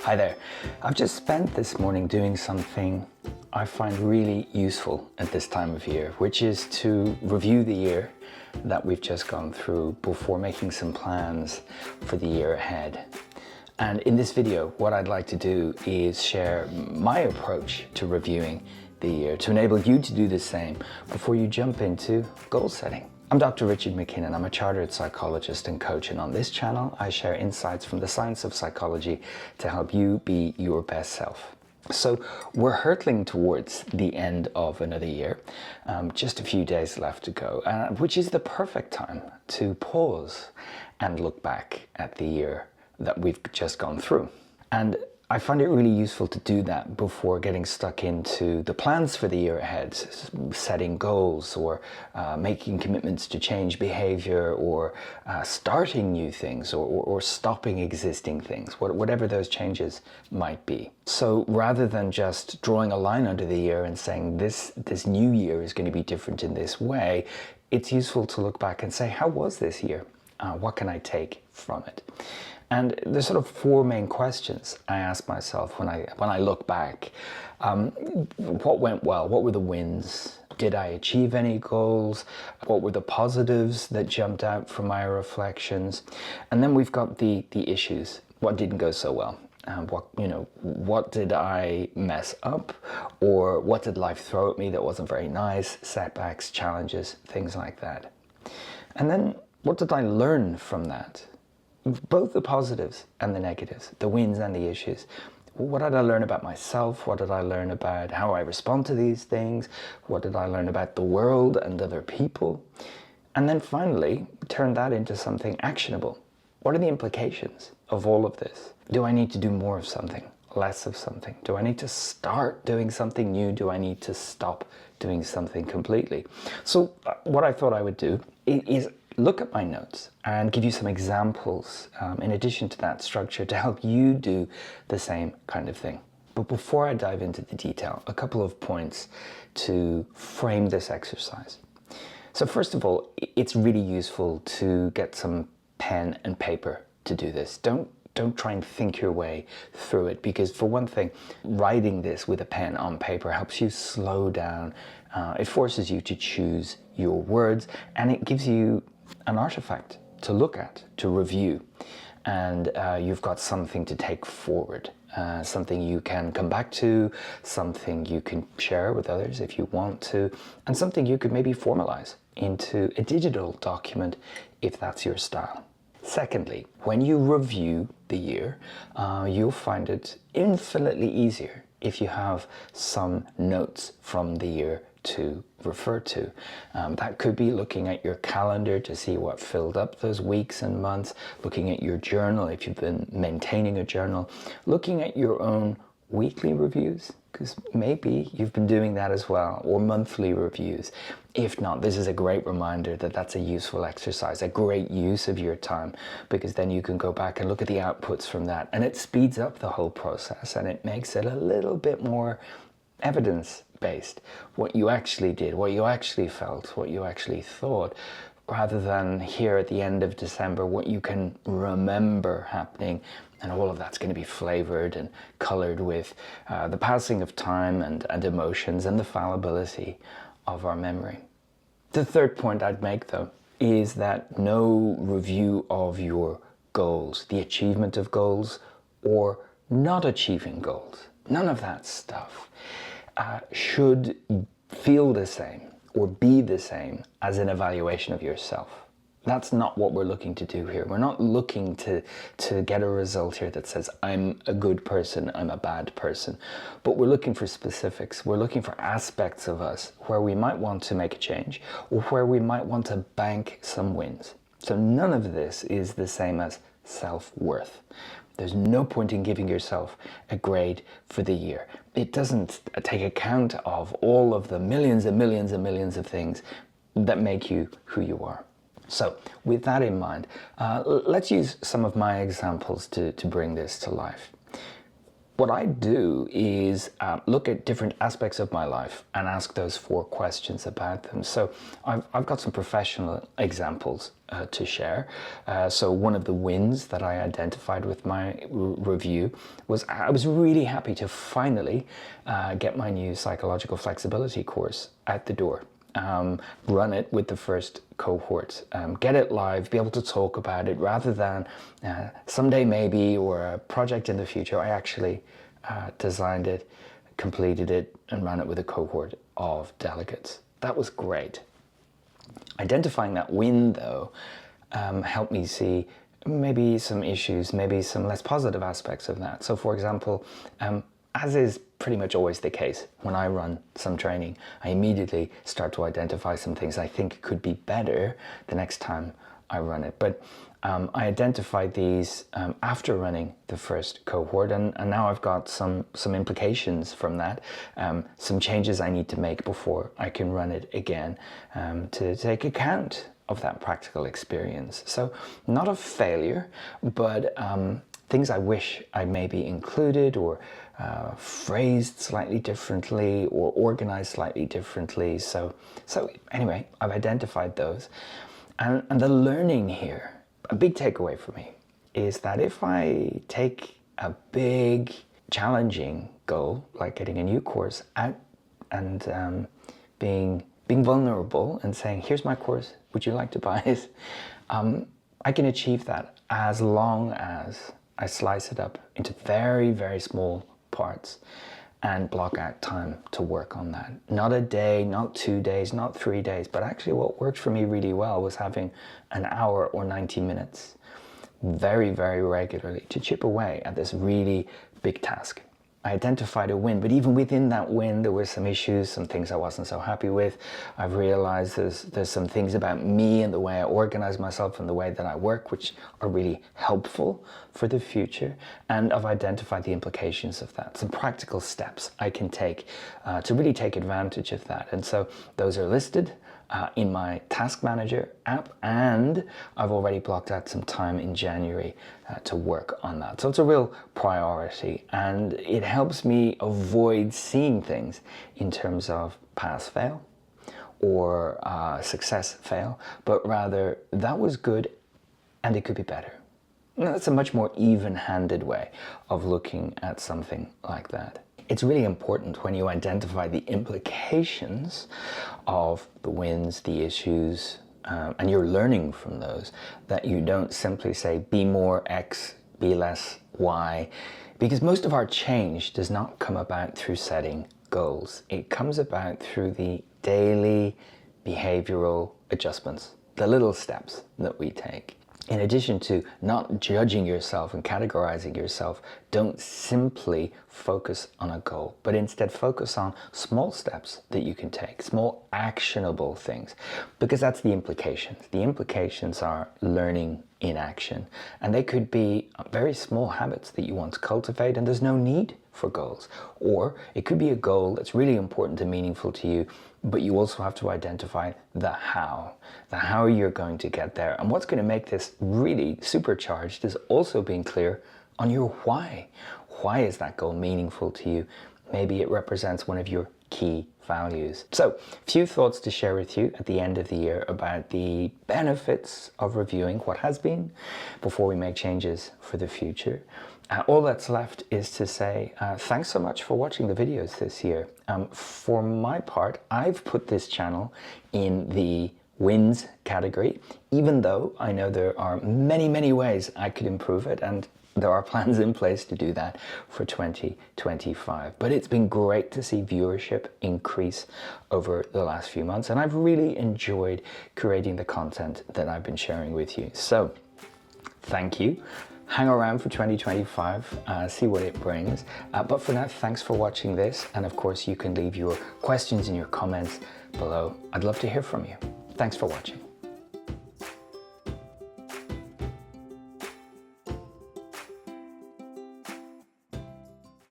Hi there. I've just spent this morning doing something I find really useful at this time of year, which is to review the year that we've just gone through before making some plans for the year ahead. And in this video, what I'd like to do is share my approach to reviewing the year to enable you to do the same before you jump into goal setting. I'm Dr. Richard McKinnon. I'm a chartered psychologist and coach, and on this channel I share insights from the science of psychology to help you be your best self. So we're hurtling towards the end of another year, just a few days left to go, which is the perfect time to pause and look back at the year that we've just gone through. And I find it really useful to do that before getting stuck into the plans for the year ahead, setting goals or making commitments to change behavior or starting new things or stopping existing things, whatever those changes might be. So rather than just drawing a line under the year and saying this new year is going to be different in this way, it's useful to look back and say, how was this year? What can I take from it? And there's sort of four main questions I ask myself when I look back. What went well? What were the wins? Did I achieve any goals? What were the positives that jumped out from my reflections? And then we've got the issues. What didn't go so well? What did I mess up? Or what did life throw at me that wasn't very nice? Setbacks, challenges, things like that. And then what did I learn from that? Both the positives and the negatives, the wins and the issues. What did I learn about myself? What did I learn about how I respond to these things? What did I learn about the world and other people? And then finally, turn that into something actionable. What are the implications of all of this? Do I need to do more of something, less of something? Do I need to start doing something new? Do I need to stop doing something completely? So what I thought I would do is look at my notes and give you some examples in addition to that structure to help you do the same kind of thing. But before I dive into the detail, a couple of points to frame this exercise. So first of all, it's really useful to get some pen and paper to do this. Don't try and think your way through it, because for one thing, writing this with a pen on paper helps you slow down. It forces you to choose your words, and it gives you an artifact to look at, to review, and you've got something to take forward, something you can come back to, something you can share with others if you want to, and something you could maybe formalize into a digital document if that's your style. Secondly, when you review the year, you'll find it infinitely easier if you have some notes from the year to refer to. That could be looking at your calendar to see what filled up those weeks and months, looking at your journal if you've been maintaining a journal, looking at your own weekly reviews, because maybe you've been doing that as well, or monthly reviews. If not, this is a great reminder that that's a useful exercise, a great use of your time, because then you can go back and look at the outputs from that, and it speeds up the whole process and it makes it a little bit more evidence-based, what you actually did, what you actually felt, what you actually thought, rather than here at the end of December, what you can remember happening, and all of that's going to be flavored and colored with the passing of time and emotions and the fallibility of our memory. The third point I'd make, though, is that no review of your goals, the achievement of goals or not achieving goals, none of that stuff should feel the same or be the same as an evaluation of yourself. That's not what we're looking to do here. We're not looking to get a result here that says, I'm a good person, I'm a bad person. But we're looking for specifics. We're looking for aspects of us where we might want to make a change or where we might want to bank some wins. So none of this is the same as self-worth. There's no point in giving yourself a grade for the year. It doesn't take account of all of the millions and millions and millions of things that make you who you are. So with that in mind, let's use some of my examples to bring this to life. what I do is look at different aspects of my life and ask those 4 questions about them. So I've got some professional examples to share. So one of the wins that I identified with my review was I was really happy to finally get my new psychological flexibility course out the door. Run it with the first cohort, get it live, be able to talk about it rather than someday maybe or a project in the future. I actually designed it, completed it, and ran it with a cohort of delegates. That was great. Identifying that win, though, helped me see maybe some issues, maybe some less positive aspects of that. So, for example, as is pretty much always the case when I run some training, I immediately start to identify some things I think could be better the next time I run it. But I identified these after running the first cohort, and now I've got some implications from that, some changes I need to make before I can run it again, to take account of that practical experience. So not a failure, but things I wish I maybe included or phrased slightly differently or organized slightly differently. So anyway, I've identified those. And the learning here, a big takeaway for me, is that if I take a big, challenging goal, like getting a new course out and being vulnerable and saying, here's my course, would you like to buy it? I can achieve that as long as I slice it up into very, very small parts and block out time to work on that. Not a day, not 2 days, not 3 days, but actually what worked for me really well was having an hour or 90 minutes very, very regularly to chip away at this really big task. I identified a win, but even within that win, there were some issues, some things I wasn't so happy with. I've realized there's some things about me and the way I organize myself and the way that I work, which are really helpful for the future. And I've identified the implications of that, some practical steps I can take to really take advantage of that. And so those are listed in my Task Manager app, and I've already blocked out some time in January to work on that. So it's a real priority, and it helps me avoid seeing things in terms of pass fail or success fail, but rather that was good and it could be better. That's a much more even-handed way of looking at something like that. It's really important when you identify the implications of the wins, the issues, and you're learning from those, that you don't simply say, be more X, be less Y, because most of our change does not come about through setting goals. It comes about through the daily behavioral adjustments, the little steps that we take. In addition to not judging yourself and categorizing yourself, don't simply focus on a goal, but instead focus on small steps that you can take, small actionable things, because that's the implications. The implications are learning in action, and they could be very small habits that you want to cultivate, and there's no need for goals. Or it could be a goal that's really important and meaningful to you, but you also have to identify the how you're going to get there. And what's going to make this really supercharged is also being clear on your why. Why is that goal meaningful to you? Maybe it represents one of your key values. So, a few thoughts to share with you at the end of the year about the benefits of reviewing what has been before we make changes for the future. All that's left is to say thanks so much for watching the videos this year. For my part, I've put this channel in the wins category, even though I know there are many, many ways I could improve it, and there are plans in place to do that for 2025. But it's been great to see viewership increase over the last few months, and I've really enjoyed creating the content that I've been sharing with you. So, thank you. Hang around for 2025, see what it brings. But for now, thanks for watching this. And of course, you can leave your questions and your comments below. I'd love to hear from you. Thanks for watching.